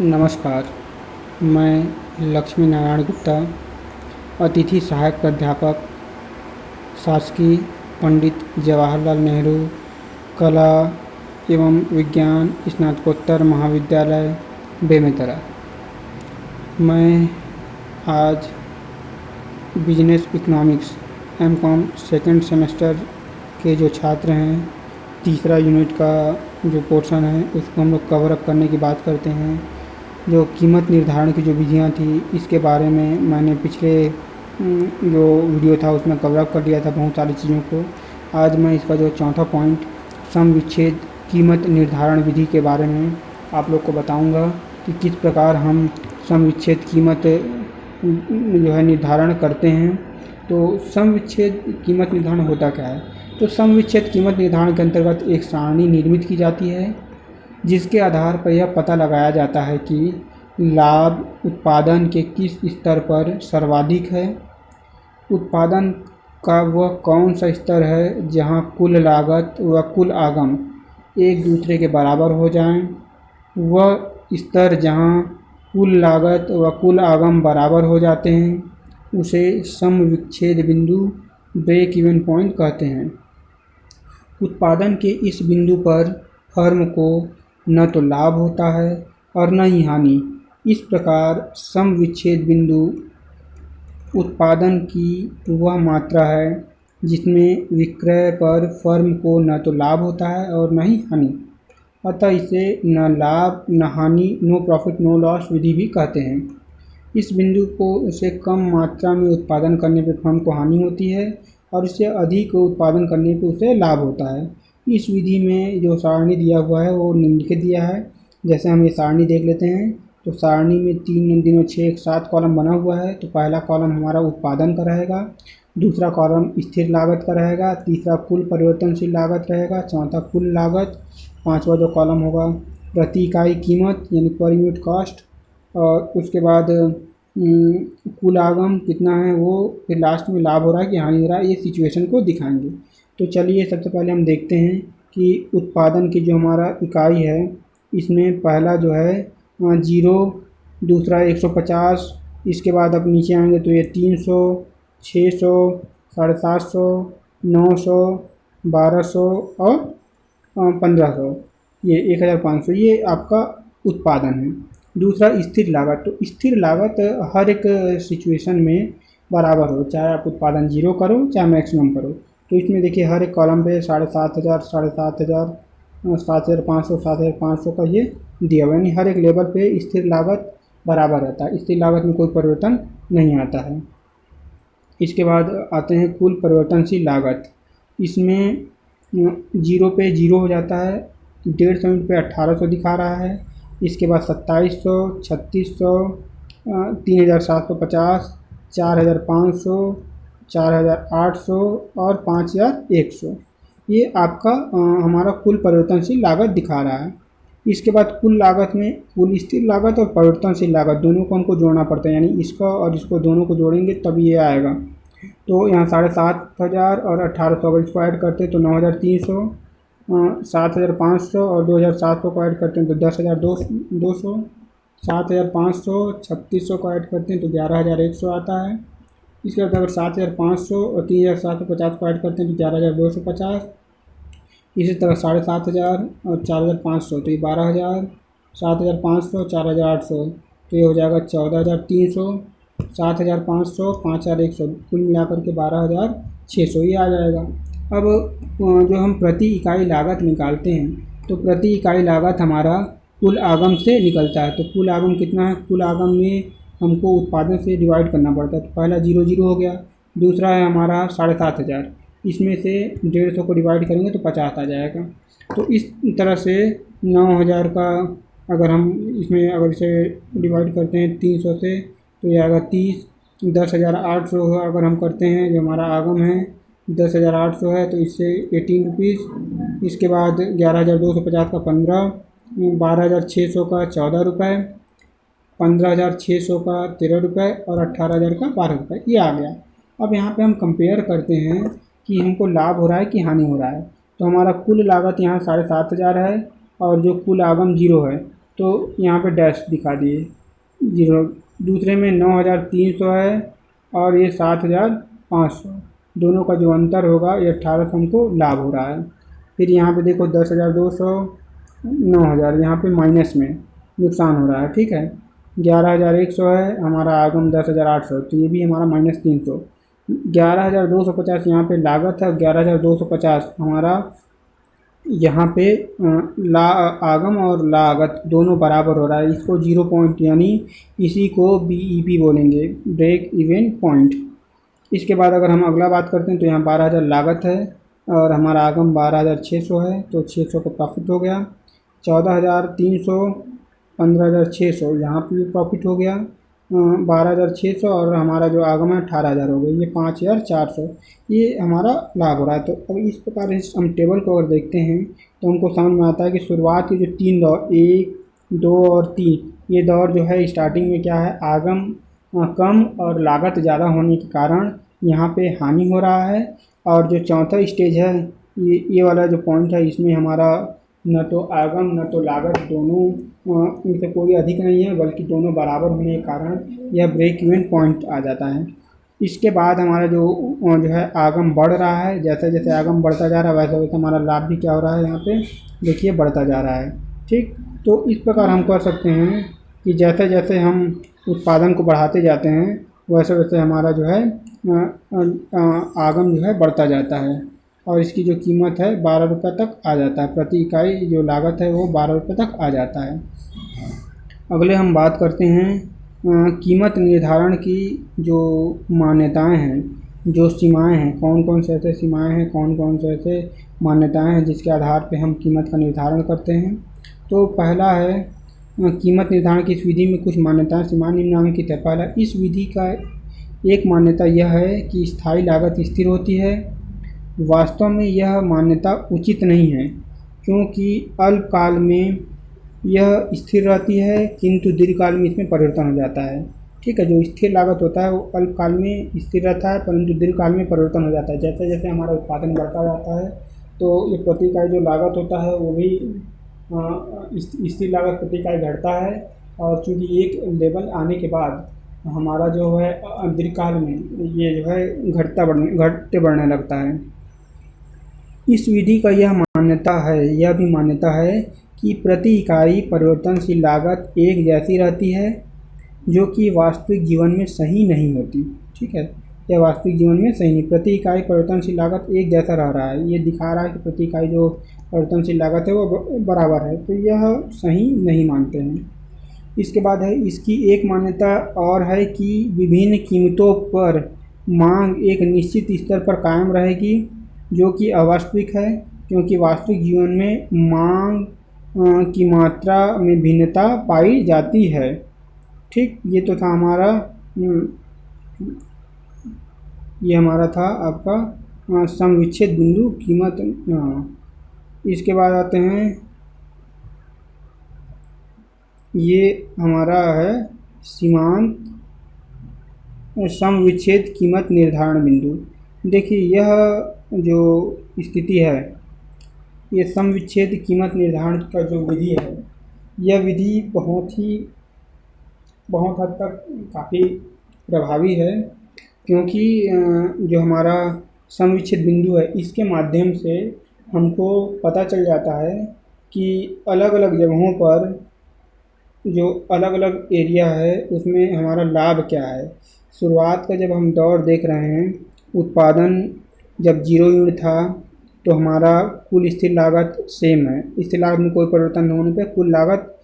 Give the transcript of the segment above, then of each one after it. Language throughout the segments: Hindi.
नमस्कार, मैं लक्ष्मी नारायण गुप्ता, अतिथि सहायक प्राध्यापक, शासकीय पंडित जवाहरलाल नेहरू कला एवं विज्ञान स्नातकोत्तर महाविद्यालय बेमेतरा। मैं आज business economics MCom second semester के जो छात्र हैं, तीसरा यूनिट का जो पोर्शन है उसको हम लोग कवर अप करने की बात करते हैं। जो कीमत निर्धारण की जो विधियाँ थी, इसके बारे में मैंने पिछले जो वीडियो था उसमें कवर अप कर दिया था बहुत सारी चीज़ों को। आज मैं इसका जो चौथा पॉइंट सम विच्छेद कीमत निर्धारण विधि के बारे में आप लोग को बताऊंगा कि किस प्रकार हम सम विच्छेद कीमत जो है निर्धारण करते हैं। तो सम विच्छेद कीमत निर्धारण होता क्या है? तो सम विच्छेद कीमत निर्धारण के अंतर्गत एक सारणी निर्मित की जाती है जिसके आधार पर यह पता लगाया जाता है कि लाभ उत्पादन के किस स्तर पर सर्वाधिक है। उत्पादन का वह कौन सा स्तर है जहां कुल लागत व कुल आगम एक दूसरे के बराबर हो जाएं। वह स्तर जहां कुल लागत व कुल आगम बराबर हो जाते हैं उसे सम विच्छेद बिंदु ब्रेक इवन पॉइंट कहते हैं। उत्पादन के इस बिंदु पर फर्म को न तो लाभ होता है और न ही हानि। इस प्रकार सम विच्छेद बिंदु उत्पादन की वह मात्रा है जिसमें विक्रय पर फर्म को न तो लाभ होता है और न ही हानि। अतः इसे न लाभ न हानि, नो प्रॉफिट नो लॉस विधि भी कहते हैं। इस बिंदु को से कम मात्रा में उत्पादन करने पर फर्म को हानि होती है और इससे अधिक उत्पादन करने पर उसे लाभ होता है। इस विधि में जो सारणी दिया हुआ है वो निम्नलिखित दिया है। जैसे हम ये सारणी देख लेते हैं तो सारणी में 3 दिनों 6 7 कॉलम बना हुआ है। तो पहला कॉलम हमारा उत्पादन का रहेगा, दूसरा कॉलम स्थिर लागत का रहेगा, तीसरा कुल परिवर्तनशील लागत रहेगा, चौथा कुल लागत, पांचवा जो कॉलम होगा प्रति इकाई कीमत यानी पर यूनिट कॉस्ट, और उसके बाद कुल आगम कितना है वो, फिर लास्ट में लाभ हो रहा है कि हानि हो रहा है, ये सिचुएशन को दिखाएंगे। तो चलिए सबसे पहले हम देखते हैं कि उत्पादन की जो हमारा इकाई है इसमें पहला जो है 0, दूसरा 150, इसके बाद अब नीचे आएंगे तो ये 300, 600, 750, 900, 1200 और 1500, ये 1500, ये आपका उत्पादन है। दूसरा स्थिर लागत। तो स्थिर लागत हर एक सिचुएशन में बराबर हो, चाहे आप उत्पादन 0 करो चाहे मैक्सिमम करो। तो इसमें देखिए हर एक कॉलम पे 7,500, 7,500, 7,500, 7,500 का ये दिया हुआ है, यानी हर एक लेवल पे स्थिर लागत बराबर रहता है, स्थिर लागत में कोई परिवर्तन नहीं आता है। इसके बाद आते हैं कुल परिवर्तनशील लागत। इसमें 0 पे 0 हो जाता है, 150 यूनिट पे 1800 दिखा रहा है। इसके बाद 2700, 3600, 3,750, 4,500, 4,800 और 5,100, ये आपका हमारा कुल परिवर्तनशील लागत दिखा रहा है। इसके बाद कुल लागत में कुल स्थिर लागत और परिवर्तनशील लागत दोनों को हमको जोड़ना पड़ता है, यानी इसका और इसको दोनों को जोड़ेंगे तब ये आएगा। तो यहाँ 7,500 और 1800 अगर इसको ऐड करते हैं तो 9,300, 7,500 और 2,700 को ऐड करते हैं तो 10,200, 7,500, 3,600 को ऐड करते हैं तो 11,100 आता है। इसके बाद अगर 7,500 और 3,750 को ऐड करते हैं तो 11,250। इसी तरह 7,500 और 4,500 तो ये 12,000, 7,500, 4,800 तो ये हो जाएगा 14,300, 7,500, 5,100, कुल मिलाकर के 12,600 ये आ जाएगा। अब जो हम प्रति इकाई लागत निकालते हैं तो प्रति इकाई लागत हमारा कुल आगम से निकलता है। तो कुल आगम कितना है? कुल आगम में हमको उत्पादन से डिवाइड करना पड़ता है। तो पहला 0 हो गया, दूसरा है हमारा 7,500, इसमें से 150 को डिवाइड करेंगे तो 50 आ जाएगा। तो इस तरह से 9,000 का अगर हम इसमें अगर इसे डिवाइड करते हैं 300 से तो ये आएगा 30, 10,800 अगर हम करते हैं जो हमारा आगम है 10,800 है तो इससे 18 रुपीज़। इसके बाद 11,250 का 15, 12,600 का 14 रुपये, 15,600 का 13 रुपये और 18,000 का 12 रुपये, ये आ गया। अब यहाँ पे हम कंपेयर करते हैं कि हमको लाभ हो रहा है कि हानि हो रहा है। तो हमारा कुल लागत यहाँ 7,500 है और जो कुल आगम 0 है तो यहाँ पे डैश दिखा दिए जीरो। दूसरे में 9,300 है और ये 7,500, दोनों का जो अंतर होगा ये 1800 हमको लाभ हो रहा है। फिर यहाँ पे देखो 10,200, 9,000, यहाँ पे माइनस में नुकसान हो रहा है, ठीक है। 11,100 है हमारा आगम, 10,800, तो ये भी हमारा -300। 11,250 यहाँ पे लागत है, 11,250 हमारा यहाँ पे ला आगम और लागत दोनों बराबर हो रहा है। इसको 0 पॉइंट यानी इसी को BEP बोलेंगे, ब्रेक इवन पॉइंट। इसके बाद अगर हम अगला बात करते हैं तो यहाँ 12,000 लागत है और हमारा आगम 12,600 है, तो 600 का प्रॉफिट हो गया। 14,300, 15,600, यहाँ पे भी प्रॉफिट हो गया। 12,600 और हमारा जो आगम है 18,000 हो गया। ये 5,400 ये हमारा लाभ हो रहा है। तो अब इस प्रकार से हम टेबल को अगर देखते हैं तो हमको समझ में आता है कि शुरुआत के जो 3 दौर 1, 2 और 3, ये दौर जो है स्टार्टिंग में क्या है, आगम कम और लागत ज़्यादा होने के कारण यहाँ पे हानि हो रहा है। और जो चौथा स्टेज है, ये वाला जो पॉइंट है, इसमें हमारा न तो आगम न तो लागत दोनों इनसे कोई अधिक नहीं है, बल्कि दोनों बराबर होने के कारण यह ब्रेक इवन पॉइंट आ जाता है। इसके बाद हमारा जो है आगम बढ़ रहा है, जैसे जैसे आगम बढ़ता जा रहा है वैसे वैसे हमारा लाभ भी क्या हो रहा है, यहाँ पे देखिए बढ़ता जा रहा है, ठीक। तो इस प्रकार हम कह सकते हैं कि जैसे जैसे हम उत्पादन को बढ़ाते जाते हैं वैसे वैसे हमारा जो है आगम जो है बढ़ता जाता है और इसकी जो कीमत है 12 रुपये तक आ जाता है। प्रति इकाई जो लागत है वो 12 रुपये तक आ जाता है। अगले हम बात करते हैं कीमत निर्धारण की जो मान्यताएं हैं, जो सीमाएं हैं, कौन कौन से ऐसे सीमाएं हैं, कौन कौन से ऐसे मान्यताएं हैं जिसके आधार पे हम कीमत का निर्धारण करते हैं। तो पहला है कीमत निर्धारण की इस विधि में कुछ मान्यताएं सीमाएं निम्नलिखित है। पहला, इस विधि का एक मान्यता यह है कि स्थायी लागत स्थिर होती है। वास्तव में यह मान्यता उचित नहीं है, क्योंकि अल्पकाल में यह स्थिर रहती है किंतु दीर्घकाल में इसमें परिवर्तन हो जाता है, ठीक है। जो स्थिर लागत होता है वो अल्पकाल में स्थिर रहता है परंतु दीर्घकाल में परिवर्तन हो जाता है। जैसे जैसे हमारा उत्पादन बढ़ता जाता है तो ये प्रति इकाई जो लागत होता है वो भी स्थिर लागत प्रति इकाई घटता है, और चूँकि एक लेवल आने के बाद हमारा जो है दीर्घकाल में ये जो है घटते बढ़ने लगता है। इस विधि का यह भी मान्यता है कि प्रति इकाई परिवर्तनशील लागत एक जैसी रहती है, जो कि वास्तविक जीवन में सही नहीं होती, ठीक है। यह वास्तविक जीवन में सही नहीं, प्रति इकाई परिवर्तनशील लागत एक जैसा रह रहा है, ये दिखा रहा है कि प्रति इकाई जो परिवर्तनशील लागत है वो बराबर है, तो यह सही नहीं मानते हैं। इसके बाद है इसकी एक मान्यता और है कि विभिन्न कीमतों पर मांग एक निश्चित स्तर पर कायम रहेगी, जो कि अवास्तविक है, क्योंकि वास्तविक जीवन में मांग की मात्रा में भिन्नता पाई जाती है, ठीक। ये तो था हमारा ये हमारा था आपका समविच्छेद बिंदु कीमत। इसके बाद आते हैं ये हमारा है सीमांत समविच्छेद कीमत निर्धारण बिंदु। देखिए यह जो स्थिति है, ये समविच्छेद कीमत निर्धारण का जो विधि है, यह विधि बहुत हद तक काफ़ी प्रभावी है, क्योंकि जो हमारा समविच्छेद बिंदु है इसके माध्यम से हमको पता चल जाता है कि अलग अलग जगहों पर जो अलग अलग एरिया है उसमें हमारा लाभ क्या है। शुरुआत का जब हम दौर देख रहे हैं, उत्पादन जब 0 यूनिट था तो हमारा कुल स्थिर लागत सेम है, स्थिर लागत में कोई परिवर्तन न होने पे कुल लागत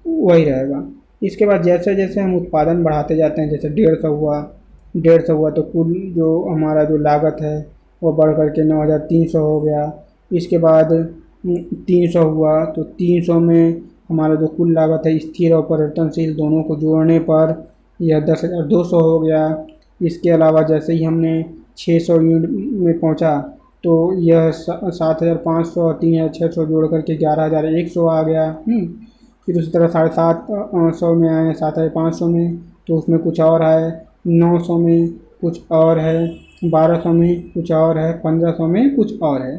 वही रहेगा। इसके बाद जैसे जैसे हम उत्पादन बढ़ाते जाते हैं, जैसे 150 हुआ तो कुल जो हमारा जो लागत है वो बढ़ करके 9,300 हो गया। इसके बाद 300 हुआ तो 300 में हमारा जो कुल लागत है स्थिर और परिवर्तनशील दोनों को जोड़ने पर यह 10,200 हो गया। इसके अलावा जैसे ही हमने 600 यूनिट में पहुंचा तो यह 7,500 और 3,600 जोड़ करके 11,100 आ गया। फिर उसी तरह 750 में आए, 7,500 में तो उसमें कुछ और है, 900 में कुछ और है, 1,200 में कुछ और है, 1,500 में कुछ और है।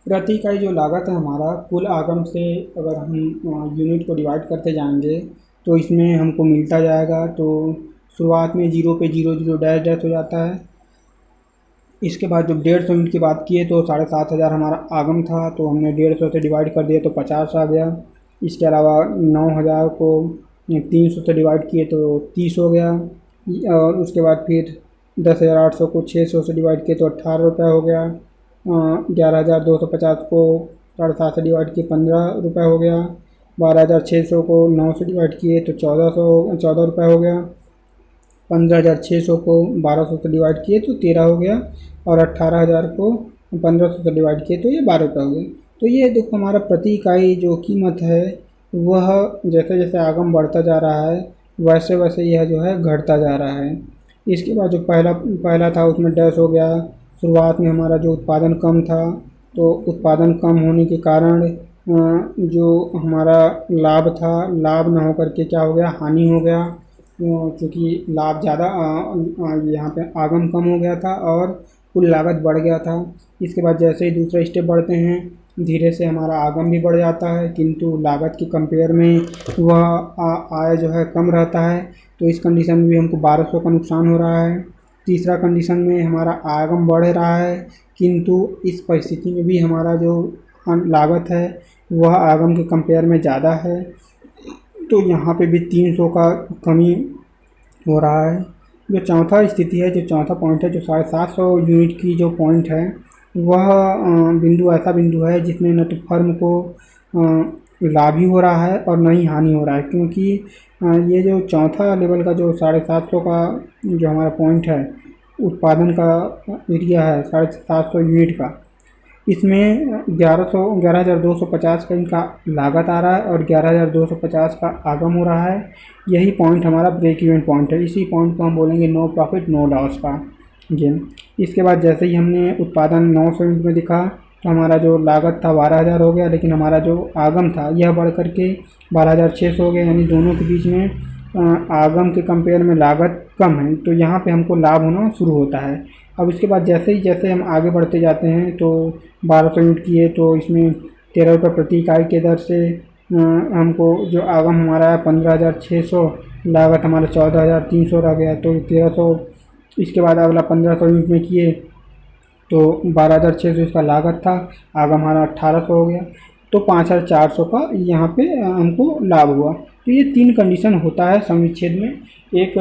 प्रति इकाई जो लागत है हमारा कुल आगम से अगर हम यूनिट को डिवाइड करते जाएंगे तो इसमें हमको मिलता जाएगा। तो शुरुआत में 0 पे 0 0 डैश डैश हो जाता है। इसके बाद जब 150 यूनिट की बात किए तो 7,500 हमारा आगम था, तो हमने 150 से डिवाइड कर दिया तो 50 आ गया। इसके अलावा 9,000 को 300 से डिवाइड किए तो 30 हो गया। और उसके बाद फिर 10,800 को 600 से डिवाइड किए तो 18 रुपये हो गया। 11,250 को 7.5 से डिवाइड किए 15 रुपये हो गया। 12,600 को 9 से डिवाइड किए तो 14 रुपये हो गया। 15,600 को 1200 से डिवाइड किए तो 13 हो गया। और 18,000 को 1500 से डिवाइड किए तो ये 12 रुपये हो गए। तो ये देखो हमारा प्रति इकाई जो कीमत है वह जैसे जैसे आगम बढ़ता जा रहा है वैसे वैसे यह जो है घटता जा रहा है। इसके बाद जो पहला था उसमें डैश हो गया। शुरुआत में हमारा जो उत्पादन कम था, तो उत्पादन कम होने के कारण जो हमारा लाभ था, लाभ न होकर के क्या हो गया, हानि हो गया। क्योंकि लाभ ज़्यादा यहाँ पे आगम कम हो गया था और कुल लागत बढ़ गया था। इसके बाद जैसे ही दूसरा स्टेप बढ़ते हैं धीरे से हमारा आगम भी बढ़ जाता है, किंतु लागत की कंपेयर में वह आय जो है कम रहता है। तो इस कंडीशन में भी हमको 1200 का नुकसान हो रहा है। तीसरा कंडीशन में हमारा आगम बढ़ रहा है, किंतु इस परिस्थिति में भी हमारा जो लागत है वह आगम के कंपेयर में ज़्यादा है। तो यहाँ पे भी 300 का कमी हो रहा है। जो चौथा स्थिति है, जो चौथा पॉइंट है, जो 750 यूनिट की जो पॉइंट है वह बिंदु ऐसा बिंदु है जिसमें न तो फर्म को लाभ ही हो रहा है और न ही हानि हो रहा है। क्योंकि ये जो चौथा लेवल का जो 750 का जो हमारा पॉइंट है, उत्पादन का एरिया है 750 यूनिट का, इसमें 11,250 का इनका लागत आ रहा है और 11,250 का आगम हो रहा है। यही पॉइंट हमारा ब्रेक इवन पॉइंट है। इसी पॉइंट को हम बोलेंगे नो प्रॉफिट नो लॉस का गेम। इसके बाद जैसे ही हमने उत्पादन 900 यूनिट में दिखा तो हमारा जो लागत था 12,000 हो गया, लेकिन हमारा जो आगम था यह बढ़ करके 12,600 हो गया। यानी दोनों के बीच में आगम के कंपेयर में लागत कम है, तो यहाँ पे हमको लाभ होना शुरू होता है। अब इसके बाद जैसे हम आगे बढ़ते जाते हैं तो 1200 यूनिट किए तो इसमें 13 रुपये प्रति इकाई के दर से हमको जो आगम हमारा है 15,600, लागत हमारा 14,300 रह गया। तो 1300, इसके बाद अगला 1500 यूनिट में किए तो 12,600 इसका लागत था, आगम हमारा 1,800 हो गया। तो 5,400 का यहाँ पे हमको लाभ हुआ। तो ये 3 कंडीशन होता है समविच्छेद में। एक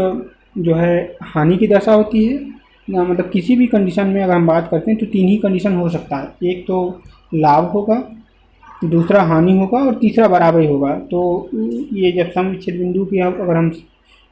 जो है हानि की दशा होती है, मतलब किसी भी कंडीशन में अगर हम बात करते हैं तो 3 ही कंडीशन हो सकता है। एक तो लाभ होगा, दूसरा हानि होगा और तीसरा बराबर ही होगा। तो ये जब समविच्छेद बिंदु की अगर हम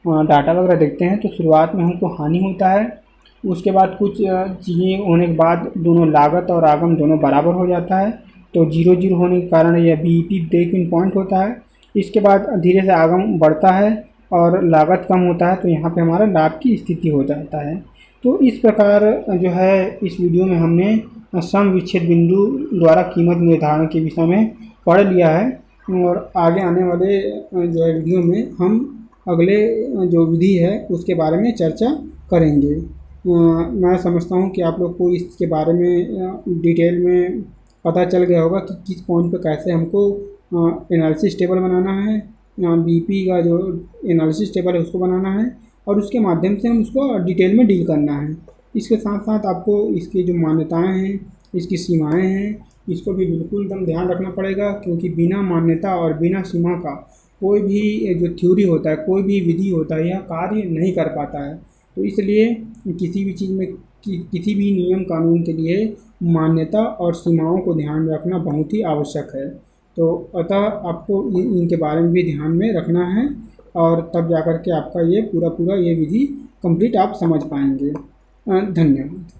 डाटा वगैरह देखते हैं तो शुरुआत में हमको हानि होता है, उसके बाद कुछ चीज़ें होने के बाद दोनों लागत और आगम दोनों बराबर हो जाता है। तो 0 होने के कारण यह बीईपी ब्रेक इन पॉइंट होता है। इसके बाद धीरे से आगम बढ़ता है और लागत कम होता है, तो यहाँ पे हमारा लाभ की स्थिति हो जाता है। तो इस प्रकार जो है इस वीडियो में हमने सम विच्छेद बिंदु द्वारा कीमत निर्धारण के विषय में पढ़ लिया है। और आगे आने वाले जो है वीडियो में हम अगले जो विधि है उसके बारे में चर्चा करेंगे। मैं समझता हूँ कि आप लोग को इसके बारे में डिटेल में पता चल गया होगा कि किस पॉइंट पे कैसे हमको एनालिसिस टेबल बनाना है, बीपी का जो एनालिसिस टेबल है उसको बनाना है और उसके माध्यम से हम उसको डिटेल में डील करना है। इसके साथ साथ आपको इसकी जो मान्यताएं हैं, इसकी सीमाएं हैं, इसको भी बिल्कुल एकदम ध्यान रखना पड़ेगा। क्योंकि बिना मान्यता और बिना सीमा का कोई भी जो थ्योरी होता है, कोई भी विधि होता है, यह कार्य नहीं कर पाता है। तो इसलिए किसी भी चीज़ में किसी भी नियम कानून के लिए मान्यता और सीमाओं को ध्यान में रखना बहुत ही आवश्यक है। तो अतः आपको इनके बारे में भी ध्यान में रखना है और तब जाकर के आपका ये पूरा ये विधि कंप्लीट आप समझ पाएंगे। धन्यवाद।